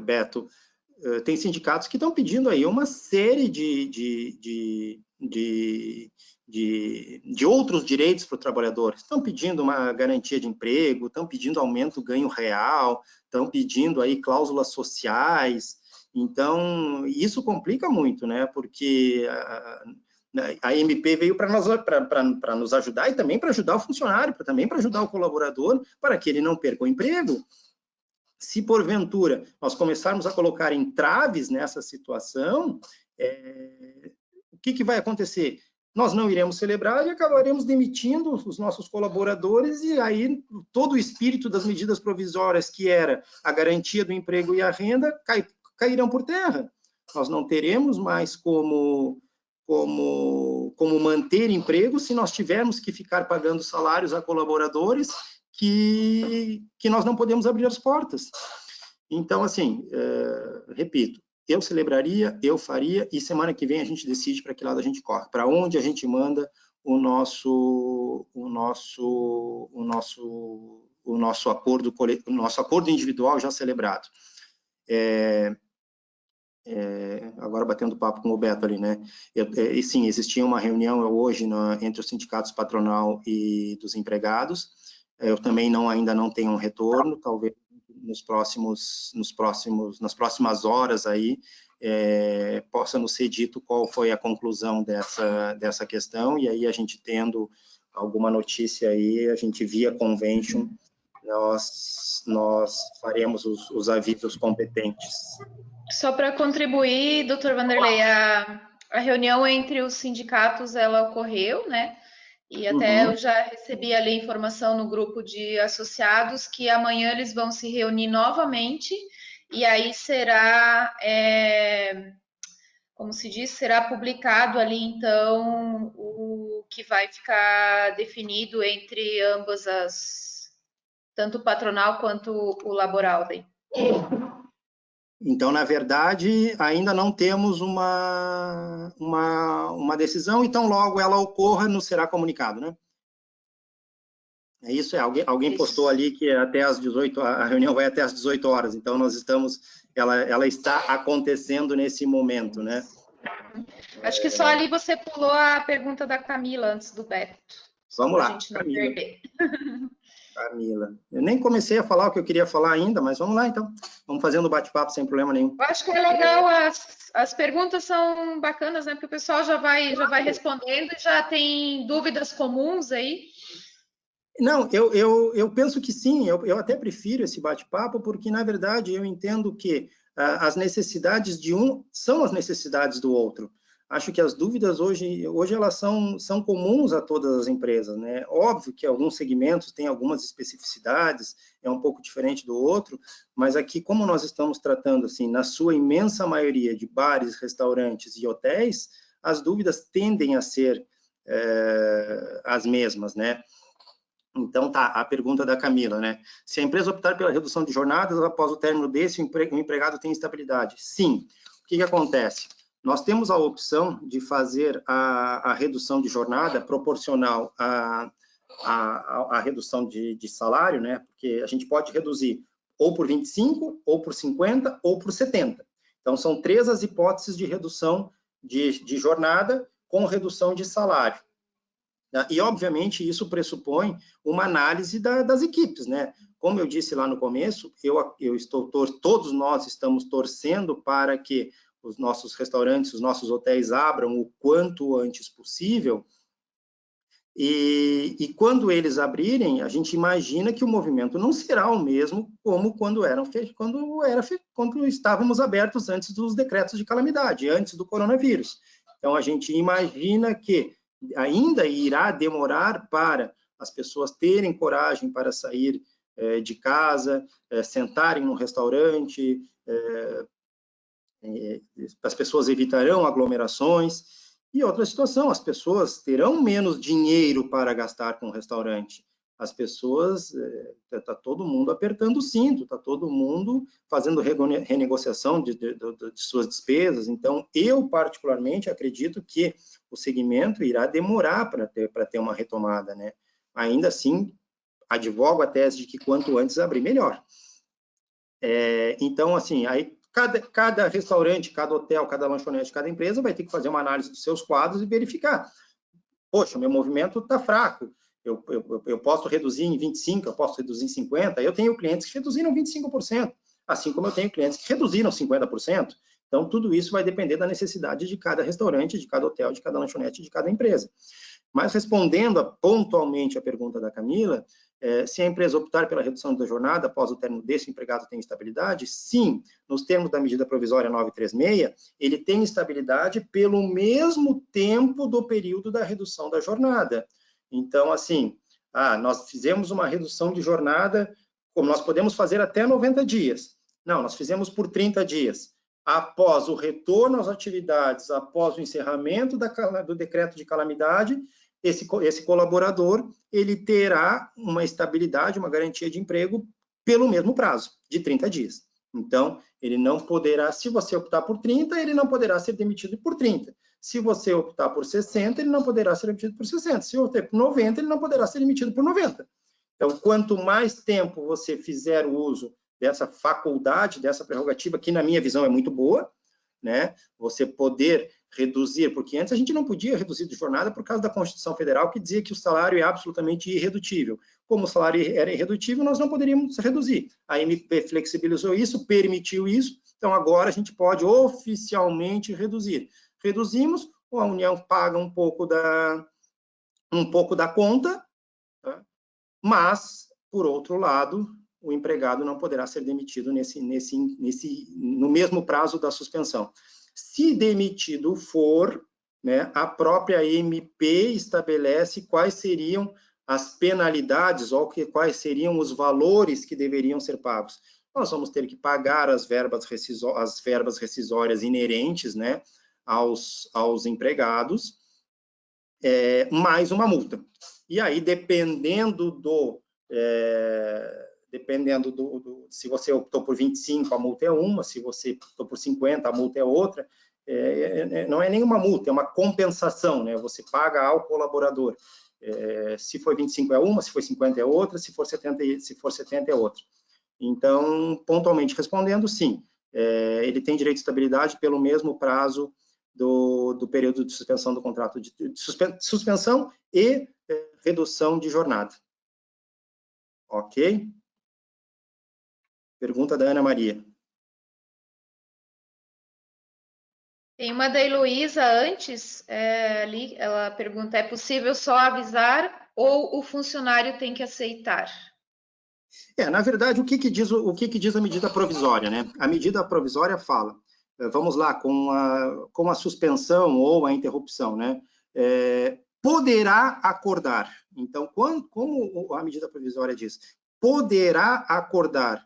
Beto, tem sindicatos que estão pedindo aí uma série de outros direitos para o trabalhador. Estão pedindo uma garantia de emprego, estão pedindo aumento do ganho real, estão pedindo aí cláusulas sociais. Então, isso complica muito, né? Porque a MP veio para nos ajudar e também para ajudar o funcionário, também para ajudar o colaborador, para que ele não perca o emprego. Se, porventura, nós começarmos a colocar entraves nessa situação, o que vai acontecer? Nós não iremos celebrar e acabaremos demitindo os nossos colaboradores, e aí todo o espírito das medidas provisórias, que era a garantia do emprego e a renda, cairão por terra. Nós não teremos mais como manter emprego se nós tivermos que ficar pagando salários a colaboradores que nós não podemos abrir as portas. Então, assim, repito, eu celebraria, eu faria, e semana que vem a gente decide para que lado a gente corre, para onde a gente manda o nosso acordo individual já celebrado. Agora batendo papo com o Beto ali, né? E sim, existia uma reunião hoje entre os sindicatos patronal e dos empregados. Eu também ainda não tenho um retorno, talvez nas próximas horas aí possa nos ser dito qual foi a conclusão dessa questão, e aí a gente tendo alguma notícia aí, a gente via convention, nós faremos os avisos competentes. Só para contribuir, doutor Vanderlei, a reunião entre os sindicatos, ela ocorreu, né? E até eu já recebi ali informação no grupo de associados que amanhã eles vão se reunir novamente, e aí será, como se diz, será publicado ali, então, o que vai ficar definido entre ambas tanto o patronal quanto o laboral daí. Então, na verdade, ainda não temos uma decisão, então logo ela ocorra, nos será comunicado, né? É isso, alguém postou ali que até às 18, a reunião vai até às 18 horas, então nós estamos, ela está acontecendo nesse momento, né? Acho que só ali você pulou a pergunta da Camila antes do Beto. Vamos lá, gente não Camila. Perder. Camila. Eu nem comecei a falar o que eu queria falar ainda, mas vamos lá, então. Vamos fazendo bate-papo sem problema nenhum. Eu acho que é legal, as perguntas são bacanas, né? Porque o pessoal já vai respondendo e já tem dúvidas comuns aí. Não, eu penso que sim, eu até prefiro esse bate-papo, porque, na verdade, eu entendo que as necessidades de um são as necessidades do outro. Acho que as dúvidas hoje elas são comuns a todas as empresas, né? Óbvio que alguns segmentos têm algumas especificidades, é um pouco diferente do outro, mas aqui, como nós estamos tratando, assim, na sua imensa maioria de bares, restaurantes e hotéis, as dúvidas tendem a ser as mesmas, né? Então, tá, a pergunta da Camila, né? Se a empresa optar pela redução de jornadas, após o término desse, o empregado tem estabilidade? Sim. O que acontece? Nós temos a opção de fazer a redução de jornada proporcional à redução de salário, né? Porque a gente pode reduzir ou por 25, ou por 50, ou por 70. Então, são 3 as hipóteses de redução de jornada com redução de salário. E, obviamente, isso pressupõe uma análise das equipes, né? Como eu disse lá no começo, todos nós estamos torcendo para que os nossos restaurantes, os nossos hotéis abram o quanto antes possível, e quando eles abrirem, a gente imagina que o movimento não será o mesmo como quando estávamos abertos antes dos decretos de calamidade, antes do coronavírus. Então, a gente imagina que ainda irá demorar para as pessoas terem coragem para sair de casa, sentarem no restaurante, as pessoas evitarão aglomerações. E outra situação, as pessoas terão menos dinheiro para gastar com o restaurante. As pessoas, está todo mundo apertando o cinto, está todo mundo fazendo renegociação de suas despesas. Então, eu particularmente acredito que o segmento irá demorar para ter uma retomada, né? Ainda assim, advogo a tese de que quanto antes abrir, melhor. Então, assim, aí cada restaurante, cada hotel, cada lanchonete, cada empresa vai ter que fazer uma análise dos seus quadros e verificar. Poxa, meu movimento está fraco, eu posso reduzir em 25%, eu posso reduzir em 50%, eu tenho clientes que reduziram 25%, assim como eu tenho clientes que reduziram 50%. Então, tudo isso vai depender da necessidade de cada restaurante, de cada hotel, de cada lanchonete, de cada empresa. Mas respondendo pontualmente a pergunta da Camila, se a empresa optar pela redução da jornada após o término desse, o empregado tem estabilidade? Sim, nos termos da medida provisória 936, ele tem estabilidade pelo mesmo tempo do período da redução da jornada. Então, assim, nós fizemos uma redução de jornada, como nós podemos fazer até 90 dias. Não, nós fizemos por 30 dias. Após o retorno às atividades, após o encerramento do decreto de calamidade, esse colaborador, ele terá uma estabilidade, uma garantia de emprego pelo mesmo prazo, de 30 dias. Então, ele não poderá, se você optar por 30, ele não poderá ser demitido por 30. Se você optar por 60, ele não poderá ser demitido por 60. Se optar por 90, ele não poderá ser demitido por 90. Então, quanto mais tempo você fizer o uso dessa faculdade, dessa prerrogativa, que na minha visão é muito boa, né? Você poder reduzir, porque antes a gente não podia reduzir de jornada por causa da Constituição Federal, que dizia que o salário é absolutamente irredutível. Como o salário era irredutível, nós não poderíamos reduzir. A MP flexibilizou isso, permitiu isso, então agora a gente pode oficialmente reduzir. Reduzimos, a União paga um pouco da conta, tá? Mas, por outro lado, o empregado não poderá ser demitido no mesmo prazo da suspensão. Se demitido for, né, a própria MP estabelece quais seriam as penalidades ou quais seriam os valores que deveriam ser pagos. Nós vamos ter que pagar as verbas rescisórias inerentes, né, aos empregados, mais uma multa. E aí, dependendo se você optou por 25, a multa é uma, se você optou por 50, a multa é outra. Não é nenhuma multa, é uma compensação, né? Você paga ao colaborador. Se for 25 é uma, se for 50 é outra, se for 70 é outra. Então, pontualmente respondendo, sim, ele tem direito de estabilidade pelo mesmo prazo do período de suspensão do contrato, de suspensão e redução de jornada. Ok? Pergunta da Ana Maria. Tem uma da Heloísa antes, ali, ela pergunta, é possível só avisar ou o funcionário tem que aceitar? Na verdade, o que diz a medida provisória, né? A medida provisória fala, vamos lá, com a suspensão ou a interrupção, né? Poderá acordar. Então, como a medida provisória diz, poderá acordar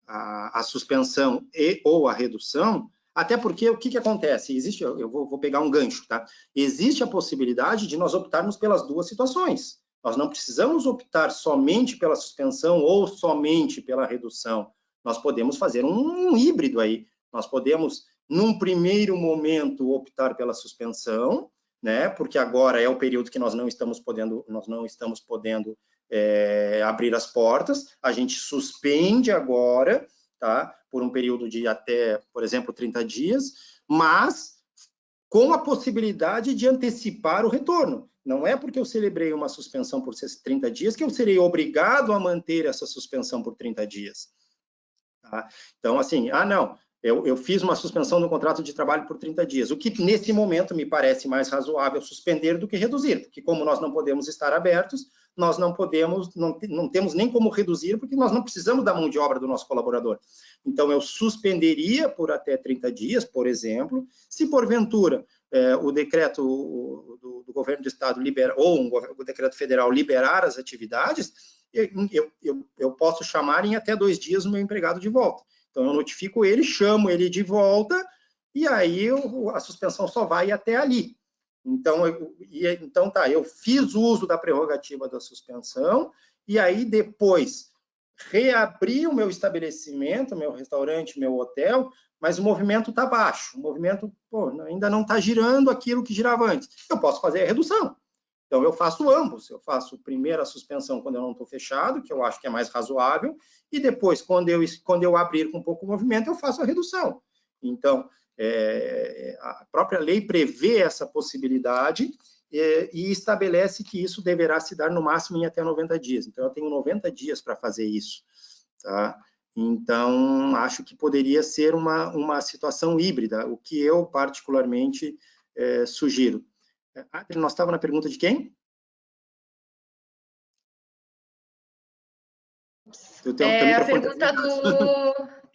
a suspensão ou a redução, até porque o que acontece? Eu vou pegar um gancho, tá? Existe a possibilidade de nós optarmos pelas duas situações. Nós não precisamos optar somente pela suspensão ou somente pela redução. Nós podemos fazer um híbrido aí. Nós podemos, num primeiro momento, optar pela suspensão, né? Porque agora é o período que nós não estamos podendo abrir as portas. A gente suspende agora, tá? Por um período de até, por exemplo, 30 dias, mas com a possibilidade de antecipar o retorno. Não é porque eu celebrei uma suspensão por 30 dias que eu serei obrigado a manter essa suspensão por 30 dias. Tá? Então, assim, não, eu fiz uma suspensão no contrato de trabalho por 30 dias, o que nesse momento me parece mais razoável suspender do que reduzir, porque como nós não podemos estar abertos, nós não temos nem como reduzir, porque nós não precisamos da mão de obra do nosso colaborador. Então, eu suspenderia por até 30 dias, por exemplo, se porventura o decreto do governo do estado o decreto federal liberar as atividades, eu posso chamar em até 2 dias o meu empregado de volta. Então, eu notifico ele, chamo ele de volta, e aí a suspensão só vai até ali. Então, eu fiz uso da prerrogativa da suspensão, e aí depois reabri o meu estabelecimento, meu restaurante, meu hotel, mas o movimento está baixo, o movimento ainda não está girando aquilo que girava antes. Eu posso fazer a redução. Então, eu faço ambos. Eu faço primeiro a suspensão quando eu não estou fechado, que eu acho que é mais razoável, e depois, quando eu abrir com pouco movimento, eu faço a redução. Então, a própria lei prevê essa possibilidade e estabelece que isso deverá se dar no máximo em até 90 dias. Então, eu tenho 90 dias para fazer isso. Tá? Então, acho que poderia ser uma situação híbrida, o que eu particularmente sugiro. Adri, nós estávamos na pergunta de quem? O teu microfone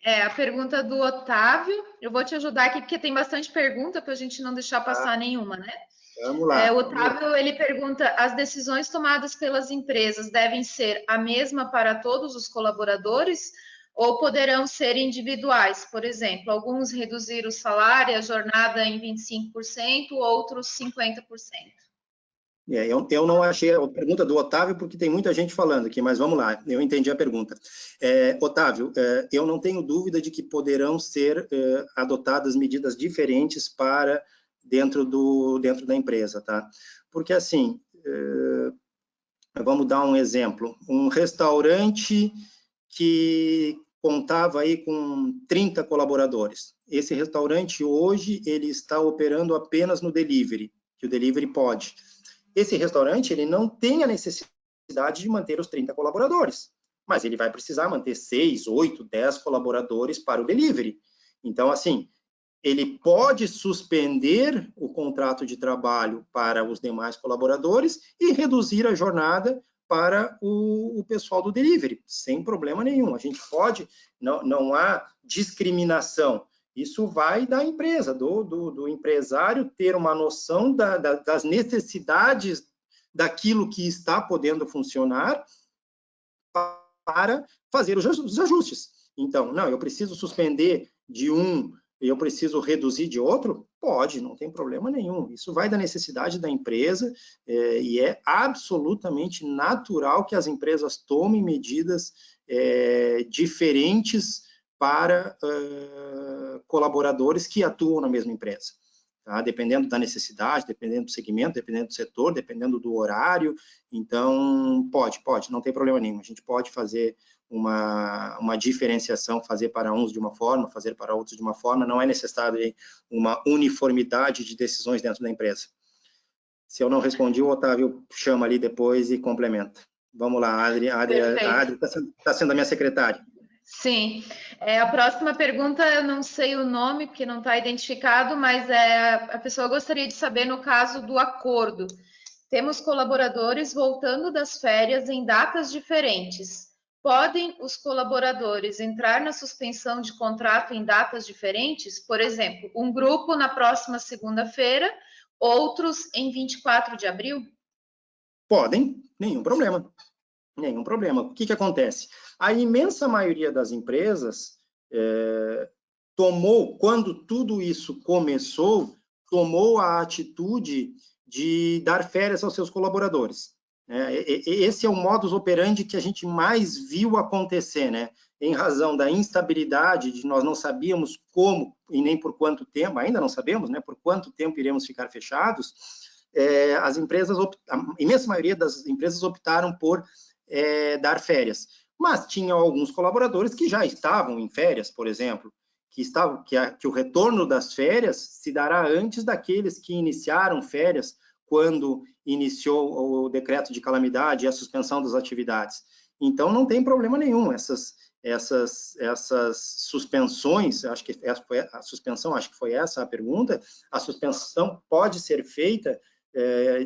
a pergunta do Otávio. Eu vou te ajudar aqui, porque tem bastante pergunta para a gente não deixar passar nenhuma, né? Vamos lá. O Otávio, ele pergunta, as decisões tomadas pelas empresas devem ser a mesma para todos os colaboradores ou poderão ser individuais? Por exemplo, alguns reduzir o salário, a jornada em 25%, outros 50%. Eu não achei a pergunta do Otávio, porque tem muita gente falando aqui, mas vamos lá, eu entendi a pergunta. Otávio, eu não tenho dúvida de que poderão ser adotadas medidas diferentes para dentro da empresa, tá? Porque, assim, vamos dar um exemplo. Um restaurante que contava aí com 30 colaboradores. Esse restaurante, hoje, ele está operando apenas no delivery, que o delivery pode. Esse restaurante, ele não tem a necessidade de manter os 30 colaboradores, mas ele vai precisar manter 6, 8, 10 colaboradores para o delivery. Então, assim, ele pode suspender o contrato de trabalho para os demais colaboradores e reduzir a jornada para o pessoal do delivery, sem problema nenhum. A gente pode, não há discriminação. Isso vai da empresa, do empresário ter uma noção das necessidades daquilo que está podendo funcionar para fazer os ajustes. Então, não, eu preciso suspender de um e eu preciso reduzir de outro? Pode, não tem problema nenhum. Isso vai da necessidade da empresa e é absolutamente natural que as empresas tomem medidas diferentes para colaboradores que atuam na mesma empresa. Tá? Dependendo da necessidade, dependendo do segmento, dependendo do setor, dependendo do horário. Então, pode, não tem problema nenhum. A gente pode fazer uma diferenciação, fazer para uns de uma forma, fazer para outros de uma forma. Não é necessário uma uniformidade de decisões dentro da empresa. Se eu não respondi, o Otávio chama ali depois e complementa. Vamos lá, a Adri está sendo a minha secretária. Sim. A próxima pergunta, eu não sei o nome, porque não está identificado, mas a pessoa gostaria de saber, no caso do acordo, temos colaboradores voltando das férias em datas diferentes. Podem os colaboradores entrar na suspensão de contrato em datas diferentes? Por exemplo, um grupo na próxima segunda-feira, outros em 24 de abril? Podem, nenhum problema. Nenhum problema. O que acontece? A imensa maioria das empresas tomou, quando tudo isso começou, tomou a atitude de dar férias aos seus colaboradores. Esse é o modus operandi que a gente mais viu acontecer, né? Em razão da instabilidade, de nós não sabíamos como e nem por quanto tempo, ainda não sabemos, né? Por quanto tempo iremos ficar fechados, as empresas, a imensa maioria das empresas optaram por dar férias. Mas tinha alguns colaboradores que já estavam em férias, por exemplo, que o retorno das férias se dará antes daqueles que iniciaram férias quando iniciou o decreto de calamidade e a suspensão das atividades. Então, não tem problema nenhum. Essas suspensões, acho que foi a suspensão, acho que foi essa a pergunta, a suspensão pode ser feita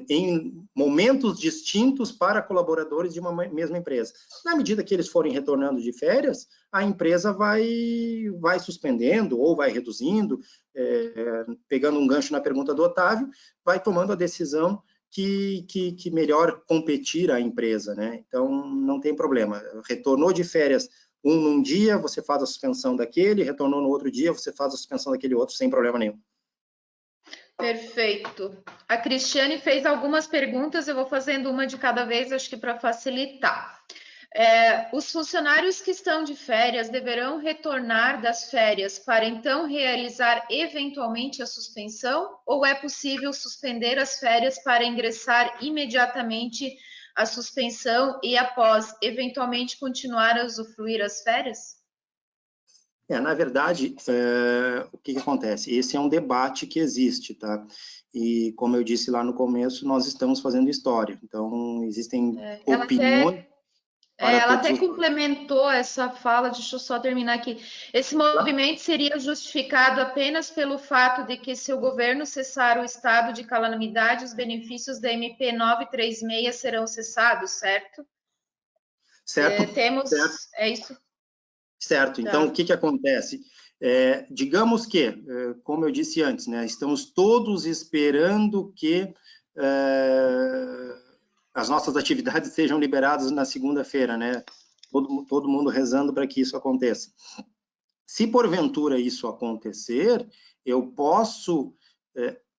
em momentos distintos para colaboradores de uma mesma empresa. Na medida que eles forem retornando de férias, a empresa vai suspendendo ou vai reduzindo, pegando um gancho na pergunta do Otávio, vai tomando a decisão que melhor competir a empresa, né? Então, não tem problema. Retornou de férias num dia, você faz a suspensão daquele, retornou no outro dia, você faz a suspensão daquele outro, sem problema nenhum. Perfeito. A Cristiane fez algumas perguntas, eu vou fazendo uma de cada vez, acho que para facilitar. Os funcionários que estão de férias deverão retornar das férias para então realizar eventualmente a suspensão? Ou é possível suspender as férias para ingressar imediatamente a suspensão e após eventualmente continuar a usufruir as férias? Na verdade, o que acontece? Esse é um debate que existe, tá? E, como eu disse lá no começo, nós estamos fazendo história. Então, existem Ela opiniões até, para ela todos até os... complementou essa fala, deixa eu só terminar aqui. Esse movimento seria justificado apenas pelo fato de que, se o governo cessar o estado de calamidade, os benefícios da MP 936 serão cessados, certo? Certo? Certo. É isso? Certo. Então, o Tá. que acontece? Digamos que, como eu disse antes, né, estamos todos esperando que as nossas atividades sejam liberadas na segunda-feira, né? Todo mundo rezando para que isso aconteça. Se porventura isso acontecer, eu posso,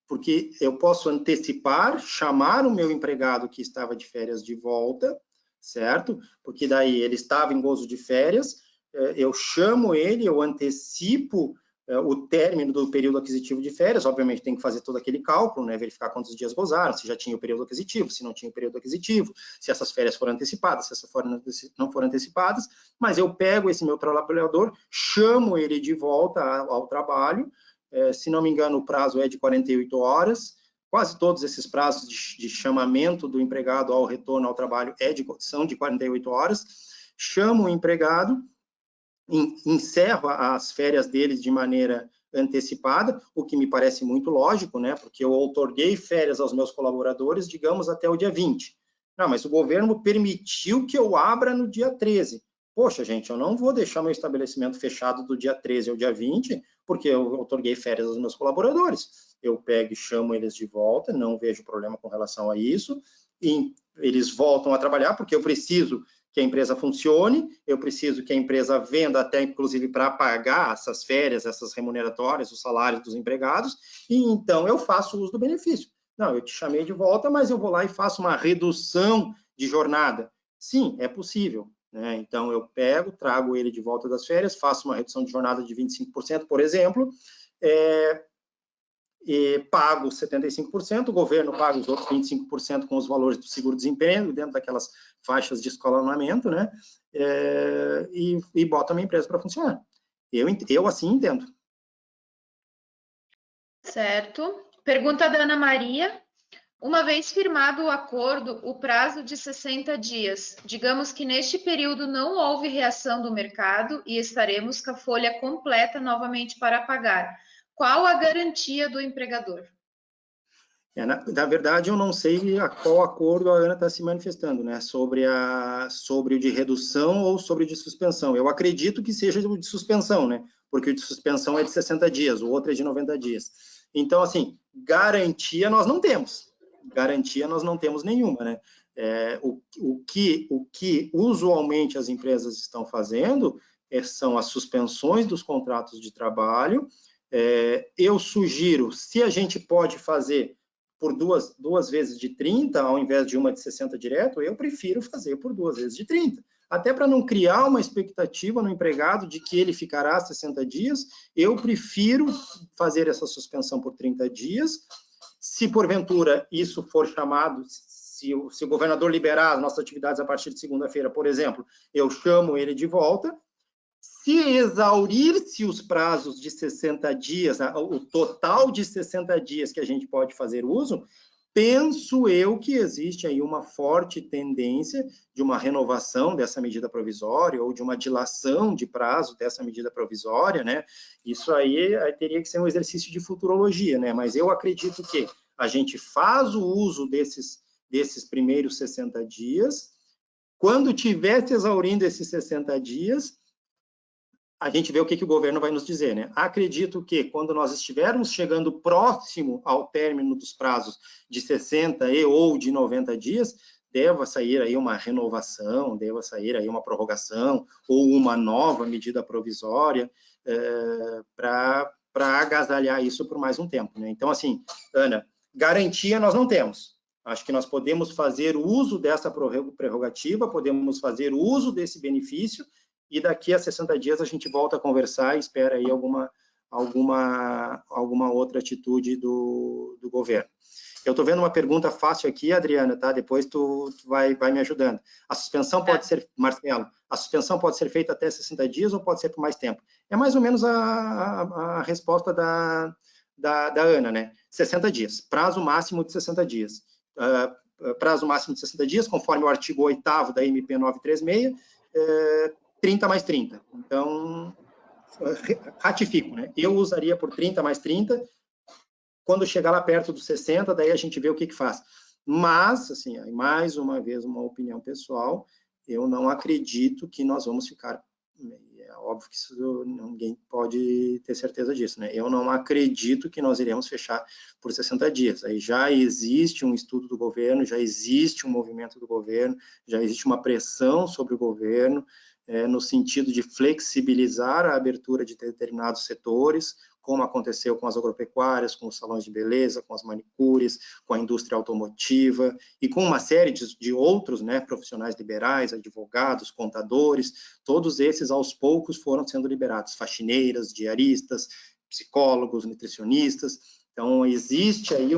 porque eu posso antecipar, chamar o meu empregado que estava de férias de volta, certo? Porque daí ele estava em gozo de férias, eu chamo ele, eu antecipo o término do período aquisitivo de férias, obviamente tem que fazer todo aquele cálculo, né, verificar quantos dias gozaram, se já tinha o período aquisitivo, se não tinha o período aquisitivo, se essas férias foram antecipadas, se essas não foram antecipadas, mas eu pego esse meu trabalhador, chamo ele de volta ao trabalho, se não me engano o prazo é de 48 horas, quase todos esses prazos de chamamento do empregado ao retorno ao trabalho são de 48 horas, chamo o empregado, encerro as férias deles de maneira antecipada, o que me parece muito lógico, né? Porque eu outorguei férias aos meus colaboradores, digamos, até o dia 20. Não, mas o governo permitiu que eu abra no dia 13. Poxa, gente, eu não vou deixar meu estabelecimento fechado do dia 13 ao dia 20, porque eu outorguei férias aos meus colaboradores. Eu pego e chamo eles de volta, não vejo problema com relação a isso, e eles voltam a trabalhar, porque eu preciso que a empresa funcione, eu preciso que a empresa venda até, inclusive, para pagar essas férias, essas remuneratórias, os salários dos empregados, e então eu faço uso do benefício. Não, eu te chamei de volta, mas eu vou lá e faço uma redução de jornada. Sim, é possível, né? Então, eu trago ele de volta das férias, faço uma redução de jornada de 25%, por exemplo, e pago 75%, o governo paga os outros 25% com os valores do seguro-desemprego, dentro daquelas faixas de escalonamento, né? E bota a minha empresa para funcionar. Eu assim entendo. Certo. Pergunta da Ana Maria. Uma vez firmado o acordo, o prazo de 60 dias, digamos que neste período não houve reação do mercado e estaremos com a folha completa novamente para pagar. Qual a garantia do empregador? Na verdade, eu não sei a qual acordo a Ana está se manifestando, né? Sobre o de redução ou sobre o de suspensão. Eu acredito que seja o de suspensão, né? Porque o de suspensão é de 60 dias, o outro é de 90 dias. Então, assim, garantia nós não temos. Garantia nós não temos nenhuma, né? O que usualmente as empresas estão fazendo são as suspensões dos contratos de trabalho. Eu sugiro, se a gente pode fazer por duas vezes de 30, ao invés de uma de 60 direto, eu prefiro fazer por 2 vezes de 30. Até para não criar uma expectativa no empregado de que ele ficará 60 dias, eu prefiro fazer essa suspensão por 30 dias. Se porventura isso for chamado, se o governador liberar as nossas atividades a partir de segunda-feira, por exemplo, eu chamo ele de volta. Se exaurir-se os prazos de 60 dias, o total de 60 dias que a gente pode fazer uso, penso eu que existe aí uma forte tendência de uma renovação dessa medida provisória ou de uma dilação de prazo dessa medida provisória, né? Isso aí teria que ser um exercício de futurologia, né? Mas eu acredito que a gente faz o uso desses primeiros 60 dias, quando tiver se exaurindo esses 60 dias, a gente vê o que o governo vai nos dizer, né? Acredito que quando nós estivermos chegando próximo ao término dos prazos de 60 ou de 90 dias, deva sair aí uma renovação, deva sair aí uma prorrogação ou uma nova medida provisória para agasalhar isso por mais um tempo, né? Então, assim, Ana, garantia nós não temos. Acho que nós podemos fazer uso dessa prerrogativa, podemos fazer uso desse benefício, e daqui a 60 dias a gente volta a conversar e espera aí alguma outra atitude do governo. Eu estou vendo uma pergunta fácil aqui, Adriana, tá? Depois tu vai me ajudando. A suspensão pode ser, Marcelo, a suspensão pode ser feita até 60 dias ou pode ser por mais tempo? É mais ou menos a resposta da Ana, né? 60 dias, prazo máximo de 60 dias. Prazo máximo de 60 dias, conforme o artigo 8º da MP 936, 30 mais 30. Então, ratifico, né? Eu usaria por 30 mais 30, quando chegar lá perto dos 60, daí a gente vê o que faz. Mas, assim, mais uma vez, uma opinião pessoal, eu não acredito que nós vamos ficar... É óbvio que isso, ninguém pode ter certeza disso, né? Eu não acredito que nós iremos fechar por 60 dias. Aí já existe um estudo do governo, já existe um movimento do governo, já existe uma pressão sobre o governo, no sentido de flexibilizar a abertura de determinados setores, como aconteceu com as agropecuárias, com os salões de beleza, com as manicures, com a indústria automotiva e com uma série de outros, né, profissionais liberais, advogados, contadores, todos esses aos poucos foram sendo liberados, faxineiras, diaristas, psicólogos, nutricionistas. Então, existe aí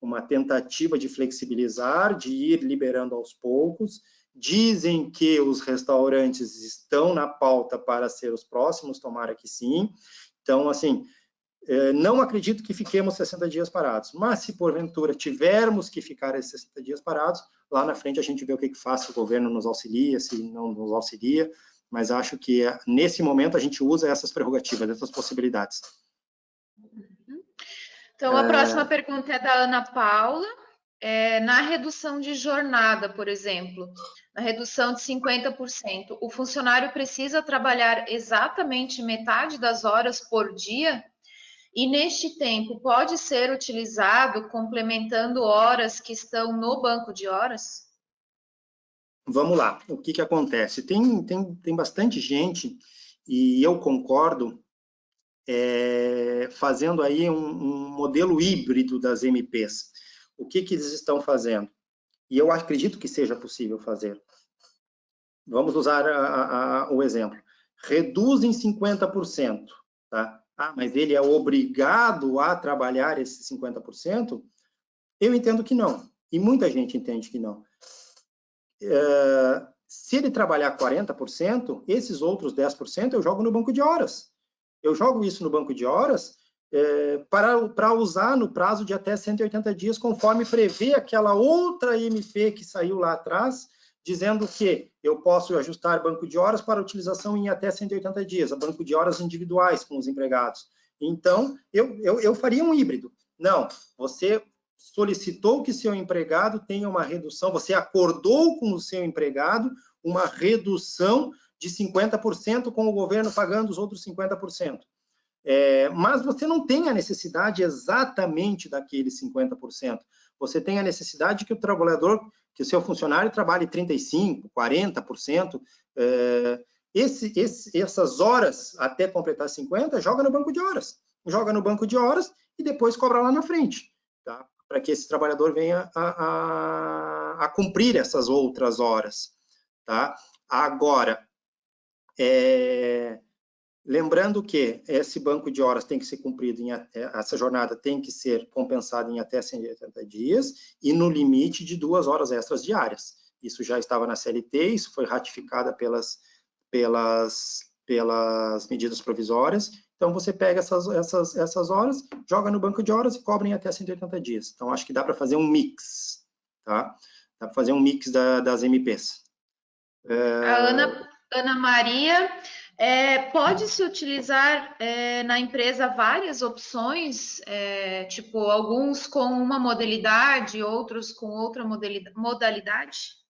uma tentativa de flexibilizar, de ir liberando aos poucos. Dizem que os restaurantes estão na pauta para ser os próximos, tomara que sim. Então, assim, não acredito que fiquemos 60 dias parados, mas se porventura tivermos que ficar esses 60 dias parados, lá na frente a gente vê o que faz, se o governo nos auxilia, se não nos auxilia, mas acho que nesse momento a gente usa essas prerrogativas, essas possibilidades. Então, a próxima pergunta é da Ana Paula. Na redução de jornada, por exemplo, na redução de 50%, o funcionário precisa trabalhar exatamente metade das horas por dia? E neste tempo pode ser utilizado complementando horas que estão no banco de horas? Vamos lá, o que acontece? Tem bastante gente, e eu concordo, fazendo aí um modelo híbrido das MPs. O que eles estão fazendo? E eu acredito que seja possível fazer. Vamos usar o exemplo. Reduz em 50%, tá? Mas ele é obrigado a trabalhar esses 50%? Eu entendo que não. E muita gente entende que não. Se ele trabalhar 40%, esses outros 10% eu jogo no banco de horas. Eu jogo isso no banco de horas para usar no prazo de até 180 dias, conforme prevê aquela outra MP que saiu lá atrás, dizendo que eu posso ajustar banco de horas para utilização em até 180 dias, a banco de horas individuais com os empregados. Então, eu faria um híbrido. Não, você solicitou que seu empregado tenha uma redução, você acordou com o seu empregado uma redução de 50% com o governo pagando os outros 50%. Mas você não tem a necessidade exatamente daqueles 50%. Você tem a necessidade que o trabalhador, que o seu funcionário trabalhe 35%, 40%. Essas horas até completar 50%, joga no banco de horas. Joga no banco de horas e depois cobra lá na frente, tá? Para que esse trabalhador venha a cumprir essas outras horas, tá? Agora, lembrando que esse banco de horas tem que ser cumprido, essa jornada tem que ser compensada em até 180 dias e no limite de 2 horas extras diárias. Isso já estava na CLT, isso foi ratificada pelas medidas provisórias. Então, você pega essas horas, joga no banco de horas e cobra em até 180 dias. Então, acho que dá para fazer um mix, tá? Dá para fazer um mix das MPs. A Ana Maria, pode-se utilizar na empresa várias opções, tipo, alguns com uma modalidade, outros com outra modalidade?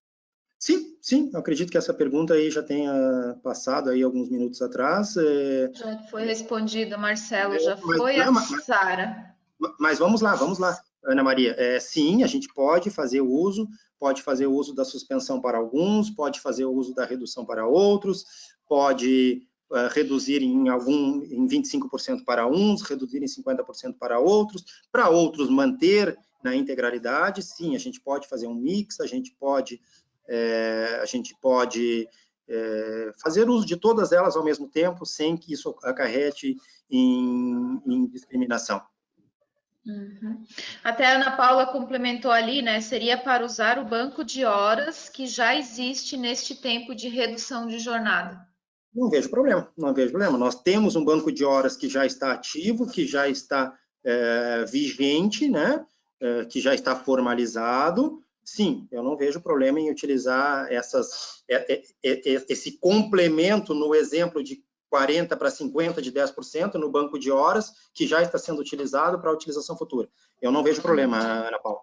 Sim, eu acredito que essa pergunta aí já tenha passado aí alguns minutos atrás. Já foi respondida, Marcelo, já foi a Sara. Mas vamos lá, Ana Maria. Sim, a gente pode fazer uso da suspensão para alguns, pode fazer uso da redução para outros, pode reduzir em 25% para uns, reduzir em 50% para outros manter na integralidade. Sim, a gente pode fazer um mix, a gente pode fazer uso de todas elas ao mesmo tempo, sem que isso acarrete em discriminação. Uhum. Até a Ana Paula complementou ali, né? Seria para usar o banco de horas que já existe neste tempo de redução de jornada. Não vejo problema, não vejo problema. Nós temos um banco de horas que já está ativo, que já está vigente, né? Que já está formalizado. Sim, eu não vejo problema em utilizar esse complemento no exemplo de 40 para 50 de 10% no banco de horas que já está sendo utilizado para utilização futura. Eu não vejo problema, Ana Paula.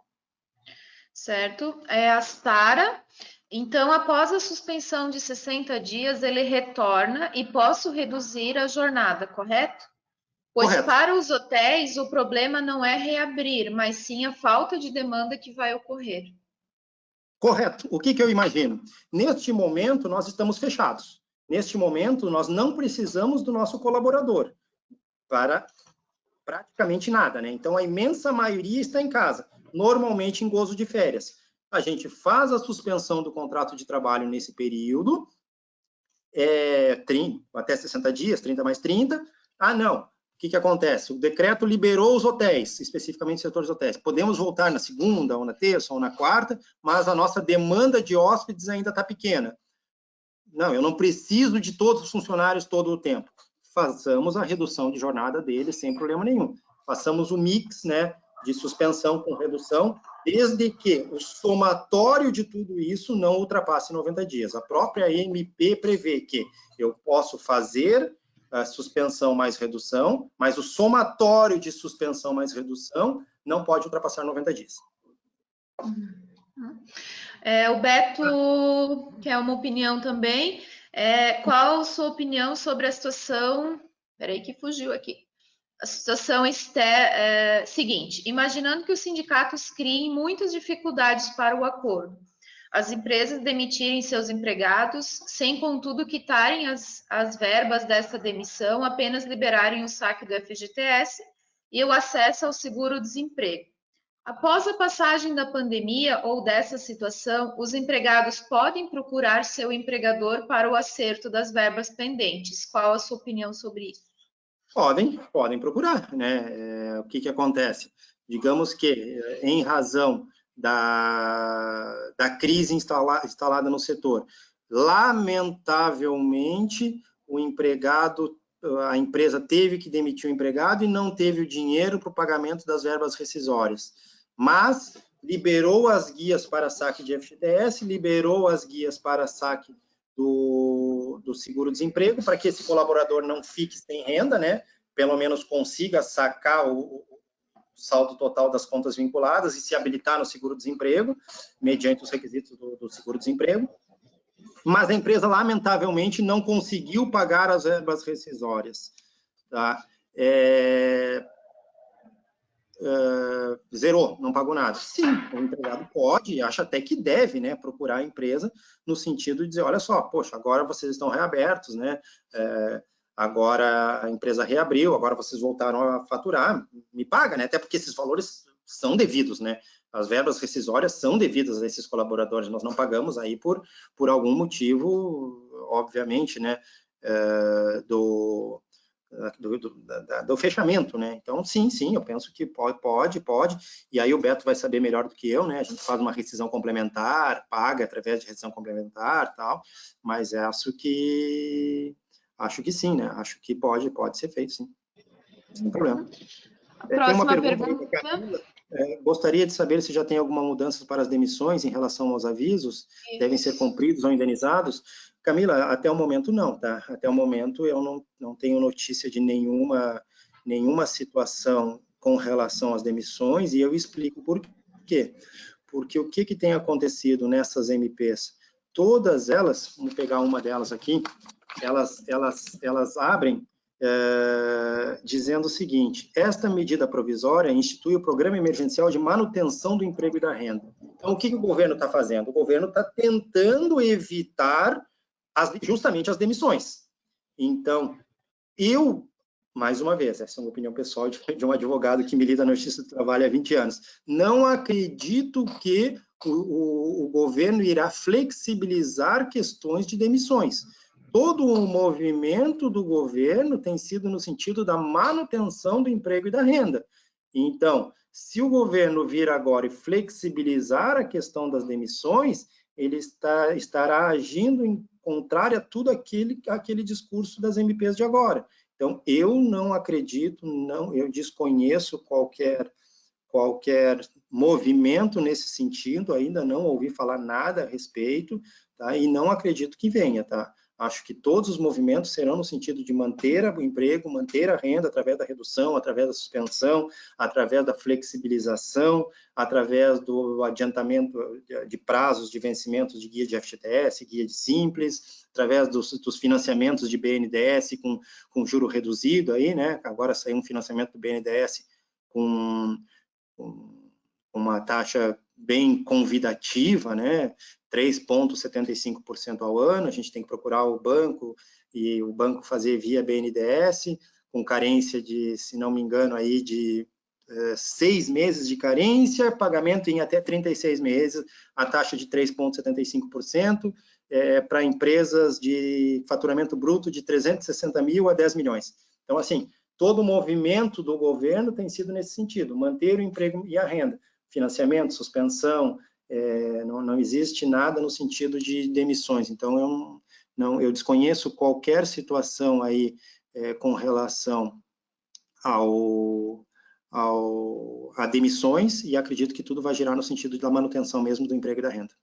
Certo. A Sara. Então, após a suspensão de 60 dias, ele retorna e posso reduzir a jornada, correto? Pois correto. Para os hotéis, o problema não é reabrir, mas sim a falta de demanda que vai ocorrer. Correto. O que eu imagino? Neste momento, nós estamos fechados. Neste momento, nós não precisamos do nosso colaborador para praticamente nada, né? Então, a imensa maioria está em casa, normalmente em gozo de férias. A gente faz a suspensão do contrato de trabalho nesse período, 30, até 60 dias, 30 mais 30. Ah, não. O que acontece? O decreto liberou os hotéis, especificamente o setor dos hotéis. Podemos voltar na segunda, ou na terça, ou na quarta, mas a nossa demanda de hóspedes ainda está pequena. Não, eu não preciso de todos os funcionários todo o tempo. Façamos a redução de jornada deles sem problema nenhum. Façamos o mix, né, de suspensão com redução, desde que o somatório de tudo isso não ultrapasse 90 dias. A própria MP prevê que eu posso fazer a suspensão mais redução, mas o somatório de suspensão mais redução não pode ultrapassar 90 dias. O Beto quer uma opinião também. Qual a sua opinião sobre a situação... Peraí que fugiu aqui. A situação seguinte, imaginando que os sindicatos criem muitas dificuldades para o acordo, as empresas demitirem seus empregados, sem contudo quitarem as verbas dessa demissão, apenas liberarem o saque do FGTS e o acesso ao seguro-desemprego. Após a passagem da pandemia ou dessa situação, os empregados podem procurar seu empregador para o acerto das verbas pendentes. Qual a sua opinião sobre isso? Podem procurar, né? O que acontece? Digamos que, em razão da crise instalada no setor, lamentavelmente, a empresa teve que demitir o empregado e não teve o dinheiro para o pagamento das verbas rescisórias, mas liberou as guias para saque de FGTS, liberou as guias para saque do seguro-desemprego, para que esse colaborador não fique sem renda, né? Pelo menos consiga sacar o saldo total das contas vinculadas e se habilitar no seguro-desemprego, mediante os requisitos do seguro-desemprego. Mas a empresa, lamentavelmente, não conseguiu pagar as verbas rescisórias. Tá? Zerou, não pagou nada. Sim, o empregado pode, acha até que deve, né, procurar a empresa no sentido de dizer, olha só, poxa, agora vocês estão reabertos, né, agora a empresa reabriu, agora vocês voltaram a faturar, me paga, né, até porque esses valores são devidos, né, as verbas rescisórias são devidas a esses colaboradores, nós não pagamos aí por algum motivo, obviamente, né, do fechamento, né? Então, sim, eu penso que pode, e aí o Beto vai saber melhor do que eu, né? A gente faz uma rescisão complementar, paga através de rescisão complementar, tal, mas acho que sim, né? Acho que pode ser feito, sim, sem problema. Tem uma pergunta. Camila, gostaria de saber se já tem alguma mudança para as demissões em relação aos avisos, devem ser cumpridos ou indenizados? Camila, até o momento não, tá? Até o momento eu não tenho notícia de nenhuma situação com relação às demissões, e eu explico por quê. Porque o que tem acontecido nessas MPs? Todas elas, vamos pegar uma delas aqui, elas abrem dizendo o seguinte: esta medida provisória institui o Programa Emergencial de Manutenção do Emprego e da Renda. Então, o que o governo está fazendo? O governo está tentando evitar justamente as demissões. Então, mais uma vez, essa é uma opinião pessoal de um advogado que milita na Justiça do Trabalho há 20 anos, não acredito que o governo irá flexibilizar questões de demissões. Todo o movimento do governo tem sido no sentido da manutenção do emprego e da renda. Então, se o governo vir agora e flexibilizar a questão das demissões, ele estará agindo em contrário a tudo aquele discurso das MPs de agora. Então, eu não acredito, eu desconheço qualquer movimento nesse sentido, ainda não ouvi falar nada a respeito, tá? E não acredito que venha, tá? Acho que todos os movimentos serão no sentido de manter o emprego, manter a renda através da redução, através da suspensão, através da flexibilização, através do adiantamento de prazos de vencimentos de guia de FGTS, guia de Simples, através dos financiamentos de BNDES com juro reduzido aí, né? Agora saiu um financiamento do BNDES com uma taxa bem convidativa, né? 3,75% ao ano, a gente tem que procurar o banco e o banco fazer via BNDES, com carência de, se não me engano, aí de 6 meses de carência, pagamento em até 36 meses, a taxa de 3,75%, para empresas de faturamento bruto de 360 mil a 10 milhões. Então, assim, todo o movimento do governo tem sido nesse sentido, manter o emprego e a renda, financiamento, suspensão, não existe nada no sentido de demissões. Então, eu desconheço qualquer situação aí com relação a demissões e acredito que tudo vai girar no sentido da manutenção mesmo do emprego e da renda.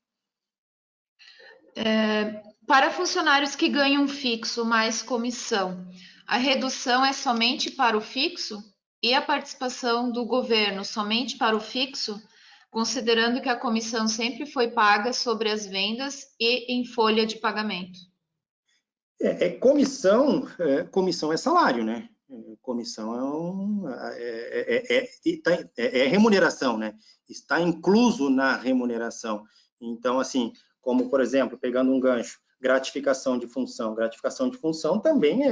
Para funcionários que ganham fixo mais comissão, a redução é somente para o fixo e a participação do governo somente para o fixo, considerando que a comissão sempre foi paga sobre as vendas e em folha de pagamento? Comissão é salário, né? Comissão é remuneração, né? Está incluso na remuneração. Então, assim, como, por exemplo, pegando um gancho, gratificação de função também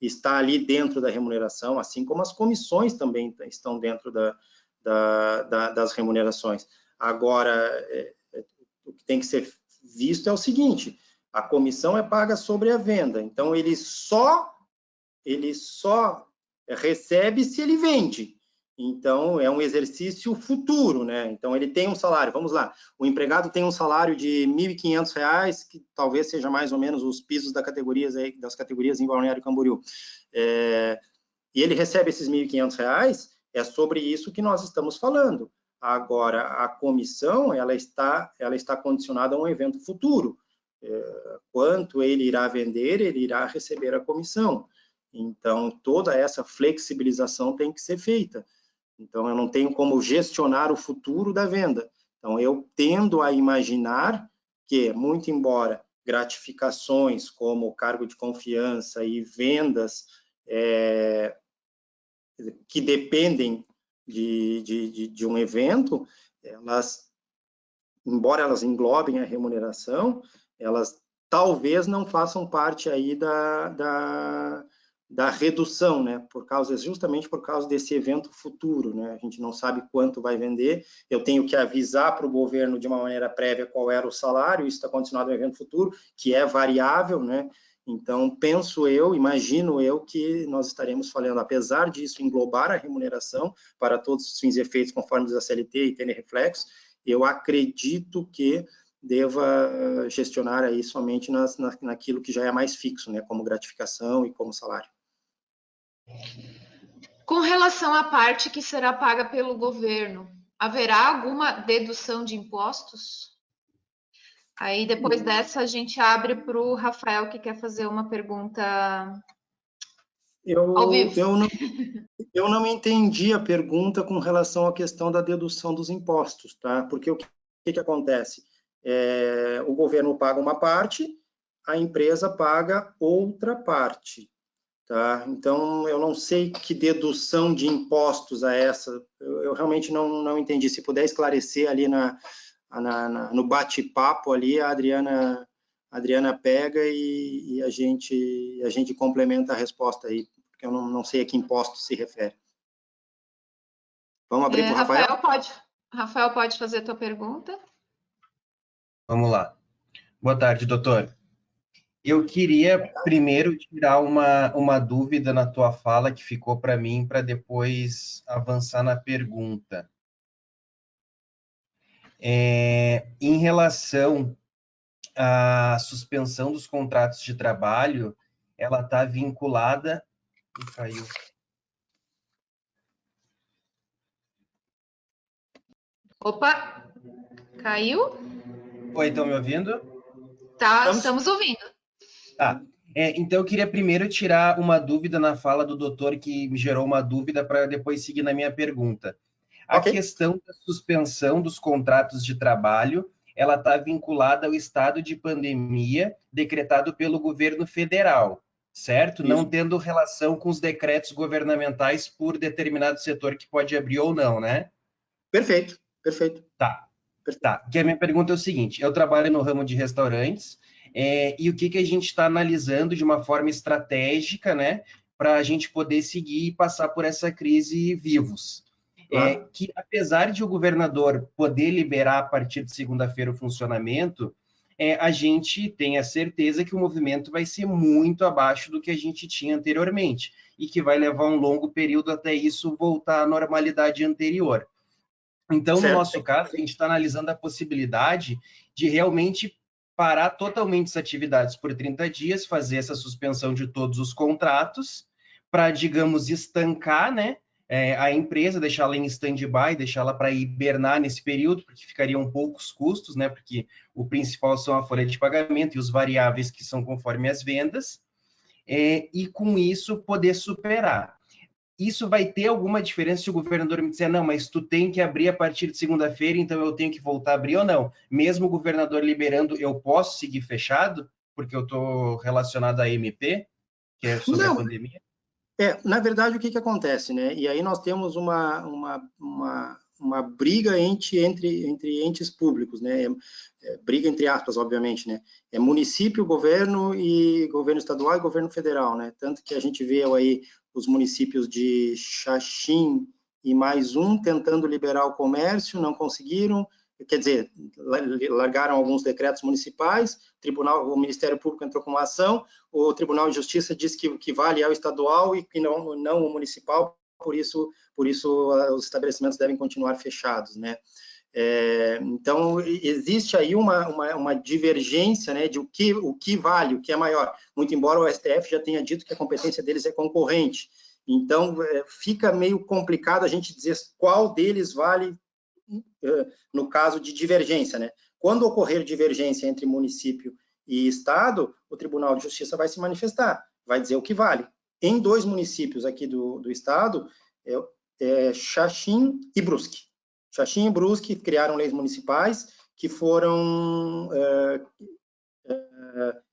está ali dentro da remuneração, assim como as comissões também estão dentro das remunerações. Agora, o que tem que ser visto é o seguinte: a comissão é paga sobre a venda, então ele só recebe se ele vende. Então, é um exercício futuro, né? Então, ele tem um salário, vamos lá, o empregado tem um salário de R$ 1.500, que talvez seja mais ou menos os pisos das categorias em Balneário Camboriú. E ele recebe esses R$ 1.500, é sobre isso que nós estamos falando. Agora, a comissão, ela está condicionada a um evento futuro. Quanto ele irá vender, ele irá receber a comissão. Então, toda essa flexibilização tem que ser feita. Então, eu não tenho como gestionar o futuro da venda. Então, eu tendo a imaginar que, muito embora gratificações como cargo de confiança e vendas que dependem de um evento, embora elas englobem a remuneração, elas talvez não façam parte aí da redução, né? Justamente por causa desse evento futuro, né? A gente não sabe quanto vai vender, eu tenho que avisar para o governo de uma maneira prévia qual era o salário, isso está condicionado ao evento futuro, que é variável, né? Então, imagino eu que nós estaremos falando, apesar disso englobar a remuneração para todos os fins e efeitos, conforme diz a CLT e tem reflexo, eu acredito que deva gestionar aí somente naquilo que já é mais fixo, né, como gratificação e como salário. Com relação à parte que será paga pelo governo, haverá alguma dedução de impostos? Aí, depois dessa, a gente abre para o Rafael, que quer fazer uma pergunta ao vivo. Eu não entendi a pergunta com relação à questão da dedução dos impostos, tá? Porque o que acontece? O governo paga uma parte, a empresa paga outra parte, tá? Então, eu não sei que dedução de impostos é essa, eu realmente não entendi. Se puder esclarecer ali no bate-papo ali, a Adriana Adriana pega e a gente complementa a resposta aí, porque eu não sei a que imposto se refere. Vamos abrir para o Rafael? Rafael, pode fazer a tua pergunta? Vamos lá. Boa tarde, doutor. Eu queria primeiro tirar uma dúvida na tua fala que ficou para mim, para depois avançar na pergunta. Em relação à suspensão dos contratos de trabalho, ela está vinculada... Caiu. Opa, caiu? Oi, estão me ouvindo? Tá, estamos ouvindo. Tá. Então, eu queria primeiro tirar uma dúvida na fala do doutor, que me gerou uma dúvida, para depois seguir na minha pergunta. A questão da suspensão dos contratos de trabalho, ela está vinculada ao estado de pandemia decretado pelo governo federal, certo? Isso. Não tendo relação com os decretos governamentais por determinado setor que pode abrir ou não, né? Perfeito, perfeito. Tá. Que a minha pergunta é o seguinte: eu trabalho no ramo de restaurantes, e o que a gente está analisando de uma forma estratégica, né, para a gente poder seguir e passar por essa crise vivos. Claro. Que apesar de o governador poder liberar a partir de segunda-feira o funcionamento, a gente tem a certeza que o movimento vai ser muito abaixo do que a gente tinha anteriormente, e que vai levar um longo período até isso voltar à normalidade anterior. Então, no nosso caso, a gente está analisando a possibilidade de realmente parar totalmente as atividades por 30 dias, fazer essa suspensão de todos os contratos, para, digamos, estancar, né, a empresa, deixá-la em stand-by, deixá-la para hibernar nesse período, porque ficariam poucos custos, né, porque o principal são a folha de pagamento e os variáveis que são conforme as vendas, e com isso poder superar. Isso vai ter alguma diferença se o governador me disser, não, mas tu tem que abrir a partir de segunda-feira, então eu tenho que voltar a abrir ou não? Mesmo o governador liberando, eu posso seguir fechado, porque eu estou relacionado à MP, que é sobre a pandemia? Na verdade, o que acontece, né? E aí nós temos uma briga entre entes públicos, né? Briga entre aspas, obviamente, né? É município, governo e governo estadual e governo federal, né? Tanto que a gente vê aí os municípios de Xaxim e mais um tentando liberar o comércio, não conseguiram, quer dizer, largaram alguns decretos municipais, o Ministério Público entrou com uma ação, o Tribunal de Justiça disse que o que vale é o estadual e que não o municipal, por isso os estabelecimentos devem continuar fechados, né? Então, existe aí uma divergência, né, de o que vale, o que é maior, muito embora o STF já tenha dito que a competência deles é concorrente. Então, fica meio complicado a gente dizer qual deles vale no caso de divergência, né? Quando ocorrer divergência entre município e estado, o Tribunal de Justiça vai se manifestar, vai dizer o que vale. Em 2 municípios aqui do estado, Xaxim e Brusque. Xaxim e Brusque criaram leis municipais que foram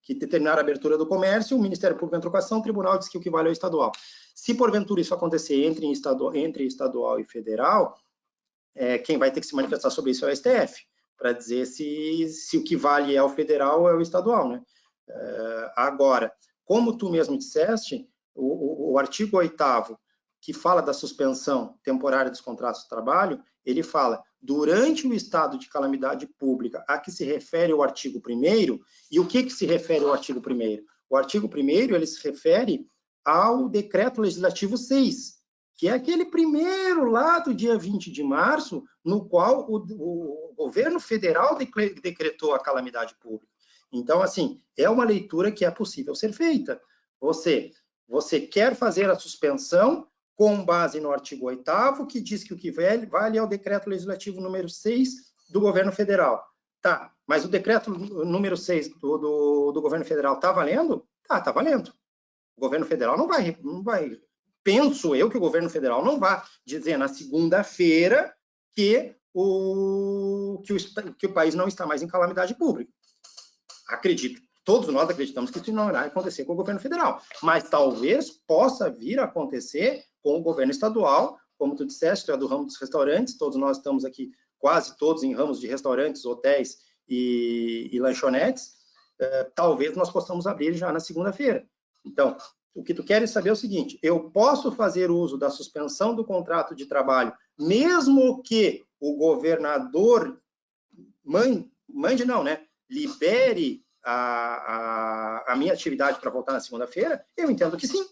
que determinaram a abertura do comércio, o Ministério Público entrou com a ação, o Tribunal disse que o que vale é o estadual. Se porventura isso acontecer entre estadual e federal, quem vai ter que se manifestar sobre isso é o STF, para dizer se o que vale é o federal ou é o estadual, né? Agora, como tu mesmo disseste, o artigo 8º, que fala da suspensão temporária dos contratos de trabalho, ele fala, durante o estado de calamidade pública a que se refere o artigo 1º, e o que se refere ao artigo 1º? O artigo 1º, ele se refere ao Decreto Legislativo 6, que é aquele primeiro lá do dia 20 de março, no qual o governo federal decretou a calamidade pública. Então, assim, é uma leitura que é possível ser feita. Você quer fazer a suspensão com base no artigo 8º, que diz que o que vale é o decreto legislativo número 6 do governo federal. Tá, mas o decreto número 6 do governo federal está valendo? Tá valendo. O governo federal não vai, penso eu que o governo federal não vai dizer na segunda-feira que o país não está mais em calamidade pública. Acredito. Todos nós acreditamos que isso não irá acontecer com o governo federal, mas talvez possa vir a acontecer com o governo estadual, como tu disseste, tu é do ramo dos restaurantes, todos nós estamos aqui, quase todos em ramos de restaurantes, hotéis e lanchonetes, talvez nós possamos abrir já na segunda-feira. Então, o que tu queres saber é o seguinte: eu posso fazer uso da suspensão do contrato de trabalho, mesmo que o governador libere a minha atividade para voltar na segunda-feira? Eu entendo que sim.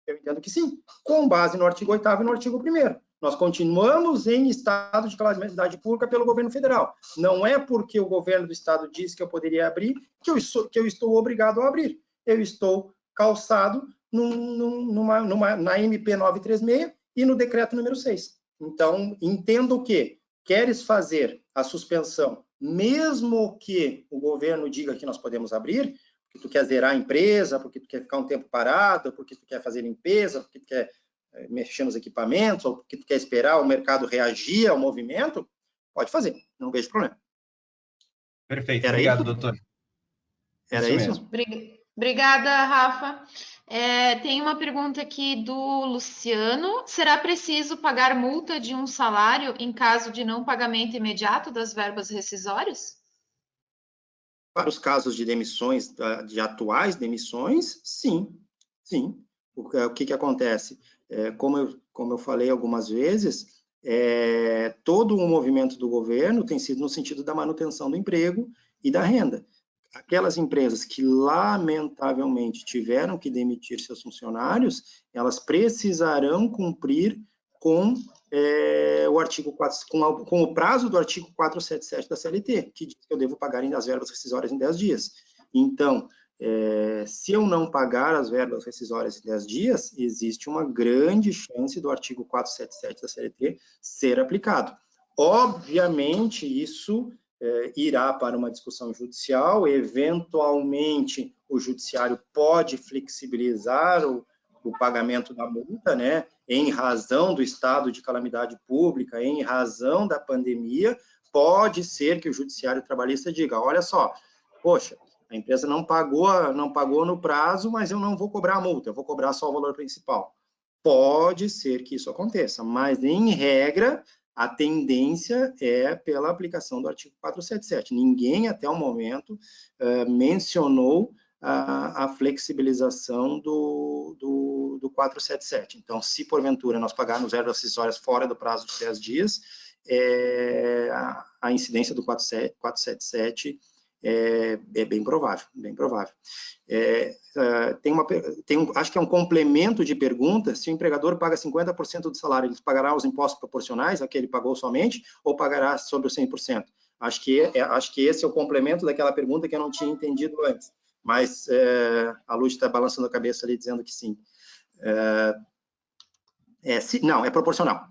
Eu entendo que sim, com base no artigo 8º e no artigo 1º. Nós continuamos em estado de calamidade pública pelo governo federal. Não é porque o governo do estado disse que eu poderia abrir que eu estou obrigado a abrir. Eu estou calçado na MP 936 e no decreto número 6. Então, entendo que queres fazer a suspensão, mesmo que o governo diga que nós podemos abrir, porque tu quer zerar a empresa, porque tu quer ficar um tempo parado, porque tu quer fazer limpeza, porque tu quer mexer nos equipamentos, ou porque tu quer esperar o mercado reagir ao movimento, pode fazer, não vejo problema. Perfeito, obrigado, doutor. Era isso? Obrigada, Rafa. Tem uma pergunta aqui do Luciano. Será preciso pagar multa de um salário em caso de não pagamento imediato das verbas rescisórias? Para os casos de demissões, de atuais demissões, sim. Sim. O que acontece? Como eu falei algumas vezes, todo o movimento do governo tem sido no sentido da manutenção do emprego e da renda. Aquelas empresas que, lamentavelmente, tiveram que demitir seus funcionários, elas precisarão cumprir com o artigo 4, com o prazo do artigo 477 da CLT, que diz que eu devo pagar as verbas rescisórias em 10 dias. Então, se eu não pagar as verbas rescisórias em 10 dias, existe uma grande chance do artigo 477 da CLT ser aplicado. Obviamente, isso irá para uma discussão judicial, eventualmente o judiciário pode flexibilizar o pagamento da multa, né, em razão do estado de calamidade pública, em razão da pandemia. Pode ser que o judiciário trabalhista diga, olha só, poxa, a empresa não pagou no prazo, mas eu não vou cobrar a multa, eu vou cobrar só o valor principal. Pode ser que isso aconteça, mas, em regra, a tendência é pela aplicação do artigo 477. Ninguém, até o momento, mencionou a flexibilização do 477. Então, se porventura nós pagarmos verbas rescisórias fora do prazo de 10 dias, a incidência do 477 é bem provável, bem provável. Acho que é um complemento de pergunta: se o empregador paga 50% do salário, ele pagará os impostos proporcionais a que ele pagou somente, ou pagará sobre os 100%? Acho que esse é o complemento daquela pergunta que eu não tinha entendido antes, mas a Luz está balançando a cabeça ali, dizendo que sim. Não, é proporcional.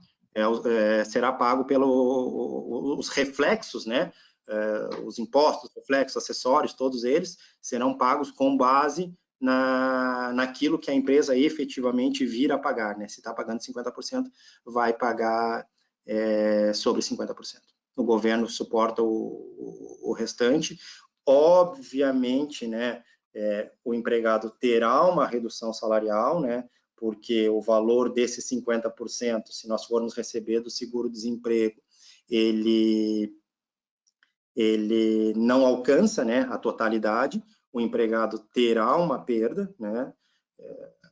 Será pago pelos reflexos, né? Os impostos, reflexos, acessórios, todos eles serão pagos com base naquilo que a empresa efetivamente vir a pagar, né? Se está pagando 50%, vai pagar sobre 50%. O governo suporta o restante. Obviamente, né, o empregado terá uma redução salarial, né, porque o valor desses 50%, se nós formos receber do seguro-desemprego, ele não alcança, né, a totalidade. O empregado terá uma perda, né?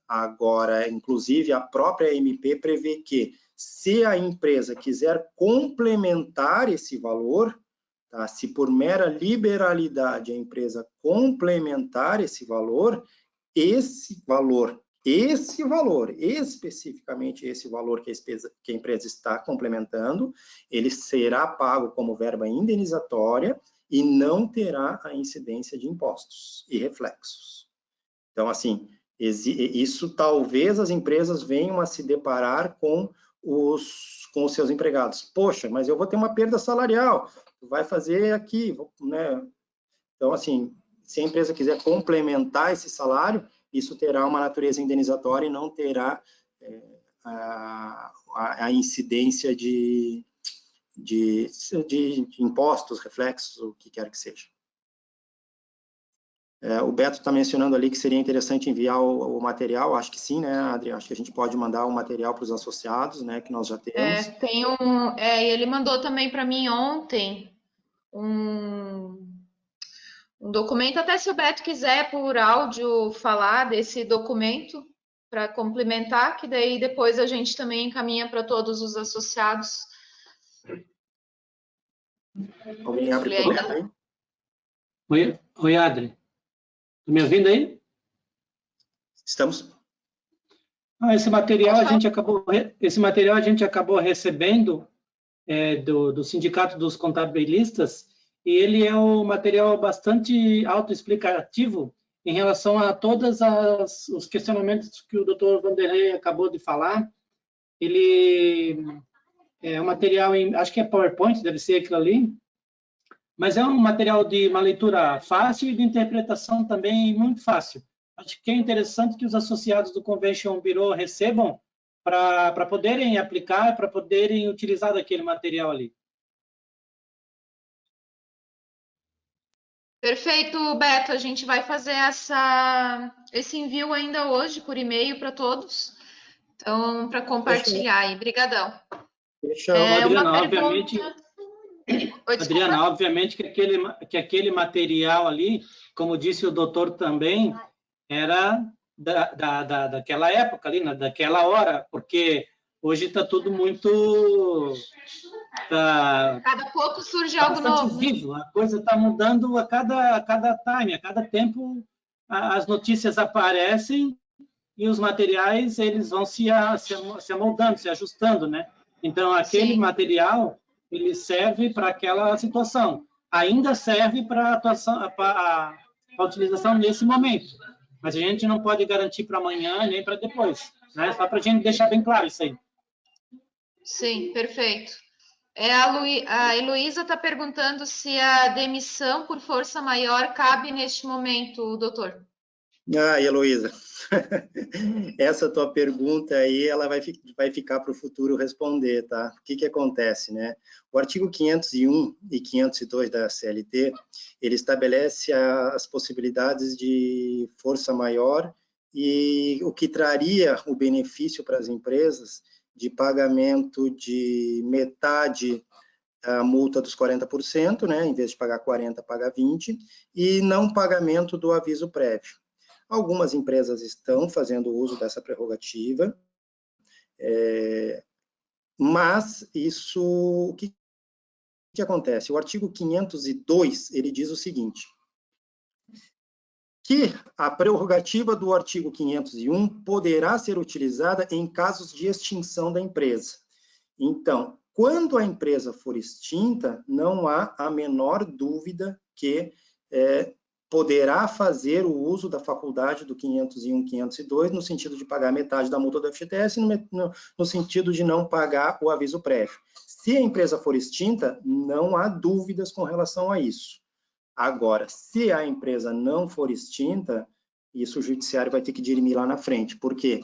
Agora, inclusive, a própria MP prevê que, se a empresa quiser complementar esse valor, tá? Se por mera liberalidade a empresa complementar esse valor, especificamente esse valor que a empresa está complementando, ele será pago como verba indenizatória e não terá a incidência de impostos e reflexos. Então, assim, isso talvez as empresas venham a se deparar com os seus empregados. Poxa, mas eu vou ter uma perda salarial, vai fazer aqui, né? Então, assim, se a empresa quiser complementar esse salário, isso terá uma natureza indenizatória e não terá a incidência de impostos, reflexos, o que quer que seja. O Beto está mencionando ali que seria interessante enviar o material. Acho que sim, né, Adri? Acho que a gente pode mandar o material para os associados, né, que nós já temos. Ele mandou também para mim ontem Um documento, até se o Beto quiser por áudio falar desse documento para complementar, que daí depois a gente também encaminha para todos os associados. Alguém abre o documento aí? Oi, Adri. Tá me ouvindo aí? Estamos. Esse material a gente acabou recebendo do Sindicato dos Contabilistas, e ele é um material bastante autoexplicativo em relação a todos os questionamentos que o Dr. Vanderlei acabou de falar. Ele é um material, acho que é PowerPoint, deve ser aquilo ali, mas é um material de uma leitura fácil e de interpretação também muito fácil. Acho que é interessante que os associados do Convention Bureau recebam para poderem aplicar, para poderem utilizar daquele material ali. Perfeito, Beto. A gente vai fazer esse envio ainda hoje por e-mail para todos. Então, para compartilhar aí. Brigadão. Adriana, obviamente que aquele material ali, como disse o doutor também, era daquela época ali, daquela hora, porque hoje está tudo muito... Cada pouco surge algo novo. Vivo. A coisa está mudando a cada time, a cada tempo as notícias aparecem e os materiais eles vão se amoldando, se ajustando, né? Então, aquele material ele serve para aquela situação. Ainda serve para a utilização nesse momento. Mas a gente não pode garantir para amanhã nem para depois, né? Só para a gente deixar bem claro isso aí. Sim, perfeito. A Heloísa está perguntando se a demissão por força maior cabe neste momento, doutor. Heloísa, essa tua pergunta aí, ela vai ficar para o futuro responder, tá? O que acontece, né? O artigo 501 e 502 da CLT, ele estabelece as possibilidades de força maior e o que traria o benefício para as empresas de pagamento de metade a multa dos 40%, né? Em vez de pagar 40%, paga 20%, e não pagamento do aviso prévio. Algumas empresas estão fazendo uso dessa prerrogativa, mas isso, o que acontece? O artigo 502, ele diz o seguinte, que a prerrogativa do artigo 501 poderá ser utilizada em casos de extinção da empresa. Então, quando a empresa for extinta, não há a menor dúvida que poderá fazer o uso da faculdade do 501, 502, no sentido de pagar metade da multa do FGTS, no sentido de não pagar o aviso prévio. Se a empresa for extinta, não há dúvidas com relação a isso. Agora, se a empresa não for extinta, isso o judiciário vai ter que dirimir lá na frente. Por quê?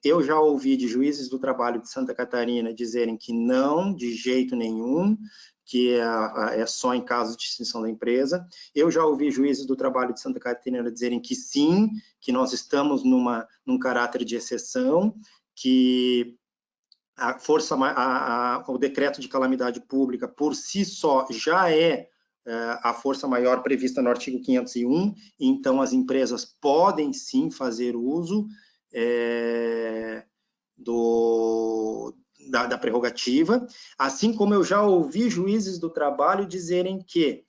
Eu já ouvi de juízes do trabalho de Santa Catarina dizerem que não, de jeito nenhum, que é só em caso de extinção da empresa. Eu já ouvi juízes do trabalho de Santa Catarina dizerem que sim, que nós estamos num caráter de exceção, que o decreto de calamidade pública, por si só, já é a força maior prevista no artigo 501, então as empresas podem sim fazer uso da prerrogativa, assim como eu já ouvi juízes do trabalho dizerem que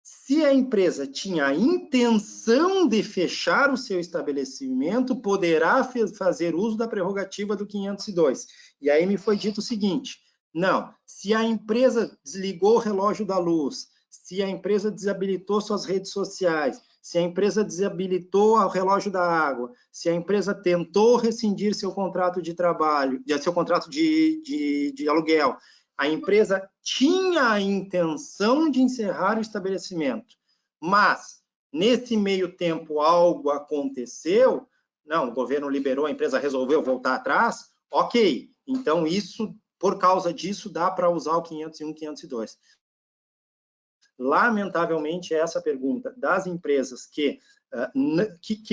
se a empresa tinha a intenção de fechar o seu estabelecimento, poderá fazer uso da prerrogativa do 502. E aí me foi dito o seguinte, não, se a empresa desligou o relógio da luz, se a empresa desabilitou suas redes sociais, se a empresa desabilitou o relógio da água, se a empresa tentou rescindir seu contrato de trabalho, seu contrato de aluguel, a empresa tinha a intenção de encerrar o estabelecimento, mas nesse meio tempo algo aconteceu, não, o governo liberou, a empresa resolveu voltar atrás, ok, então isso, por causa disso, dá para usar o 501, 502. Lamentavelmente, essa pergunta das empresas que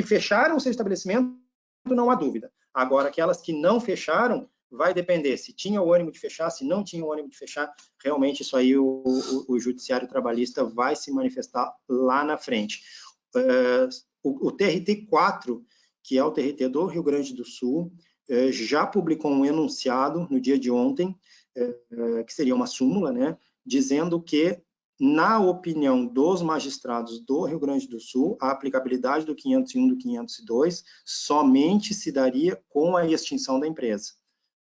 fecharam o seu estabelecimento, não há dúvida. Agora, aquelas que não fecharam, vai depender se tinha o ânimo de fechar, se não tinha o ânimo de fechar, realmente isso aí o judiciário trabalhista vai se manifestar lá na frente. O TRT 4, que é o TRT do Rio Grande do Sul, já publicou um enunciado no dia de ontem, que seria uma súmula, né, dizendo que, na opinião dos magistrados do Rio Grande do Sul, a aplicabilidade do 501 do 502 somente se daria com a extinção da empresa.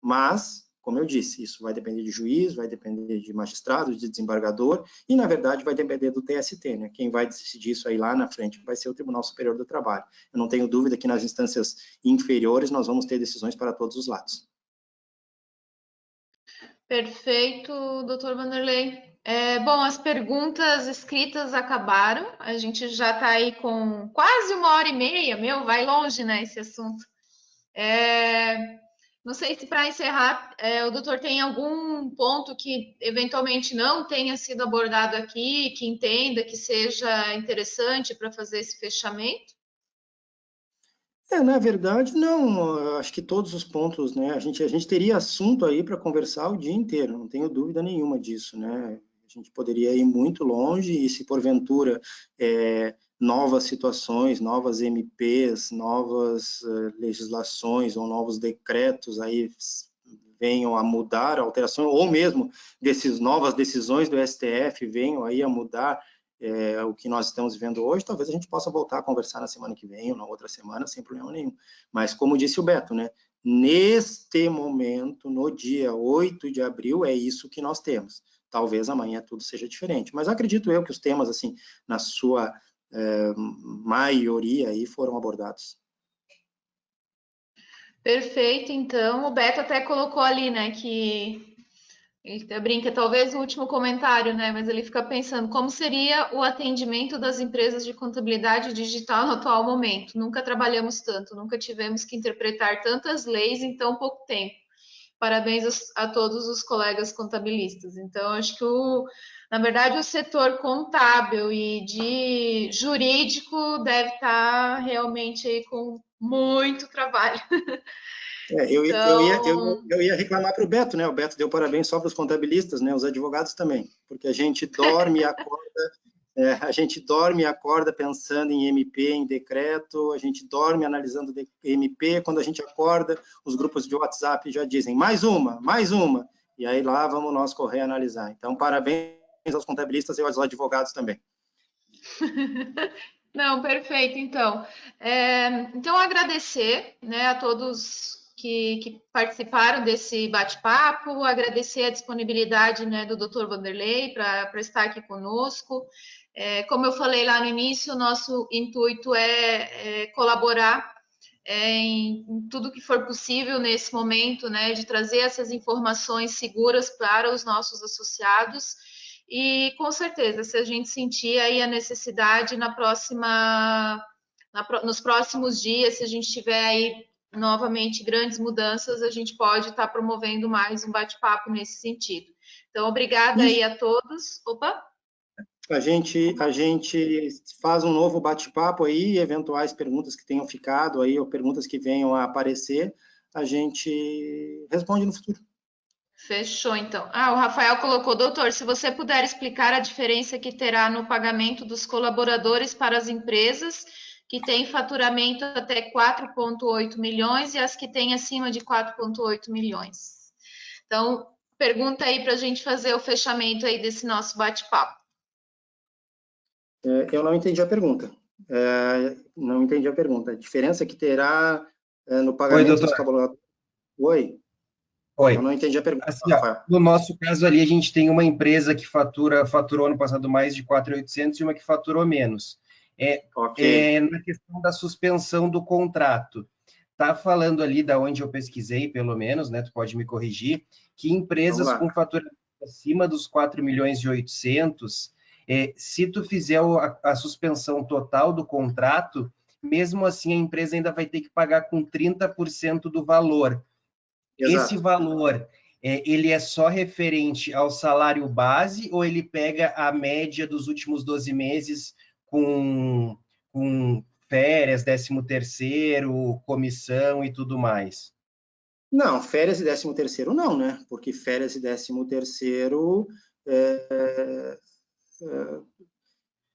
Mas, como eu disse, isso vai depender de juiz, vai depender de magistrado, de desembargador, e, na verdade, vai depender do TST, né? Quem vai decidir isso aí lá na frente vai ser o Tribunal Superior do Trabalho. Eu não tenho dúvida que nas instâncias inferiores nós vamos ter decisões para todos os lados. Perfeito, doutor Vanderlei. Bom, as perguntas escritas acabaram. A gente já está aí com quase 1h30. Meu, vai longe, né, esse assunto. Não sei se para encerrar, o doutor tem algum ponto que eventualmente não tenha sido abordado aqui, que entenda que seja interessante para fazer esse fechamento? Na verdade, não. Acho que todos os pontos, né? A gente teria assunto aí para conversar o dia inteiro, não tenho dúvida nenhuma disso, né? A gente poderia ir muito longe e, se porventura novas situações, novas MPs, novas legislações ou novos decretos aí venham a mudar, alterações, ou mesmo novas decisões do STF venham aí a mudar o que nós estamos vendo hoje, talvez a gente possa voltar a conversar na semana que vem ou na outra semana, sem problema nenhum. Mas, como disse o Beto, né, neste momento, no dia 8 de abril, é isso que nós temos. Talvez amanhã tudo seja diferente, mas acredito eu que os temas, assim, na sua maioria, aí, foram abordados. Perfeito, então, o Beto até colocou ali, né, que ele até brinca, talvez o último comentário, né? Mas ele fica pensando como seria o atendimento das empresas de contabilidade digital no atual momento. Nunca trabalhamos tanto, nunca tivemos que interpretar tantas leis em tão pouco tempo. Parabéns a todos os colegas contabilistas. Então, acho que na verdade, o setor contábil e de jurídico deve estar realmente aí com muito trabalho. Eu ia reclamar para o Beto, né? O Beto deu parabéns só para os contabilistas, né? Os advogados também, porque a gente dorme e acorda pensando em MP, em decreto, a gente dorme analisando MP, quando a gente acorda, os grupos de WhatsApp já dizem mais uma, e aí lá vamos nós correr analisar. Então, parabéns aos contabilistas e aos advogados também. Não, perfeito, então. Então, agradecer, né, a todos que participaram desse bate-papo, agradecer a disponibilidade, né, do Dr. Vanderlei para estar aqui conosco. Como eu falei lá no início, o nosso intuito é colaborar em tudo que for possível nesse momento, né, de trazer essas informações seguras para os nossos associados. E com certeza, se a gente sentir aí a necessidade nos próximos dias, se a gente tiver aí novamente grandes mudanças, a gente pode estar promovendo mais um bate-papo nesse sentido. Então, obrigada aí a todos. Opa! A gente faz um novo bate-papo aí, eventuais perguntas que tenham ficado aí, ou perguntas que venham a aparecer, a gente responde no futuro. Fechou, então. O Rafael colocou, doutor, se você puder explicar a diferença que terá no pagamento dos colaboradores para as empresas que têm faturamento até 4,8 milhões e as que têm acima de 4,8 milhões. Então, pergunta aí para a gente fazer o fechamento aí desse nosso bate-papo. Eu não entendi a pergunta. Não entendi a pergunta. A diferença que terá no pagamento dos colaboradores... Oi? Oi. Eu não entendi a pergunta, assim, Rafael. No nosso caso ali, a gente tem uma empresa que faturou ano passado mais de 4.800 e uma que faturou menos. Na questão da suspensão do contrato, tá falando ali da onde eu pesquisei, pelo menos, né? Tu pode me corrigir, que empresas com faturamento acima dos 4.800.000, se tu fizer a suspensão total do contrato, mesmo assim a empresa ainda vai ter que pagar com 30% do valor. Exato. Esse valor, ele é só referente ao salário base ou ele pega a média dos últimos 12 meses com férias, 13º, comissão e tudo mais? Não, férias e 13º não, né? Porque férias e 13º,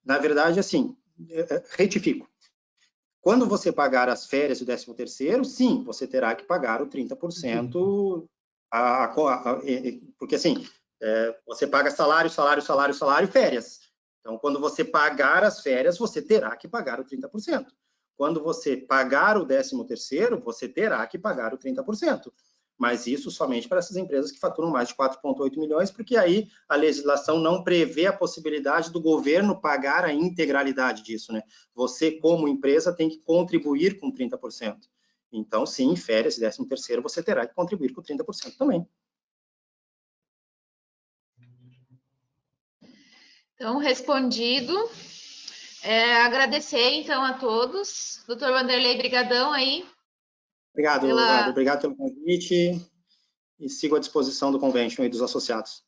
na verdade, assim, retifico. Quando você pagar as férias e o 13º, sim, você terá que pagar o 30%, porque assim, você paga salário, férias. Então, quando você pagar as férias, você terá que pagar o 30%. Quando você pagar o 13º, você terá que pagar o 30%. Mas isso somente para essas empresas que faturam mais de 4,8 milhões, porque aí a legislação não prevê a possibilidade do governo pagar a integralidade disso, né? Você, como empresa, tem que contribuir com 30%. Então, sim, férias e 13º, você terá que contribuir com 30% também. Então, respondido. Agradecer, então, a todos. Doutor Wanderley, brigadão aí. Obrigado, Wada. Obrigado pelo convite e sigo à disposição do Convention e dos associados.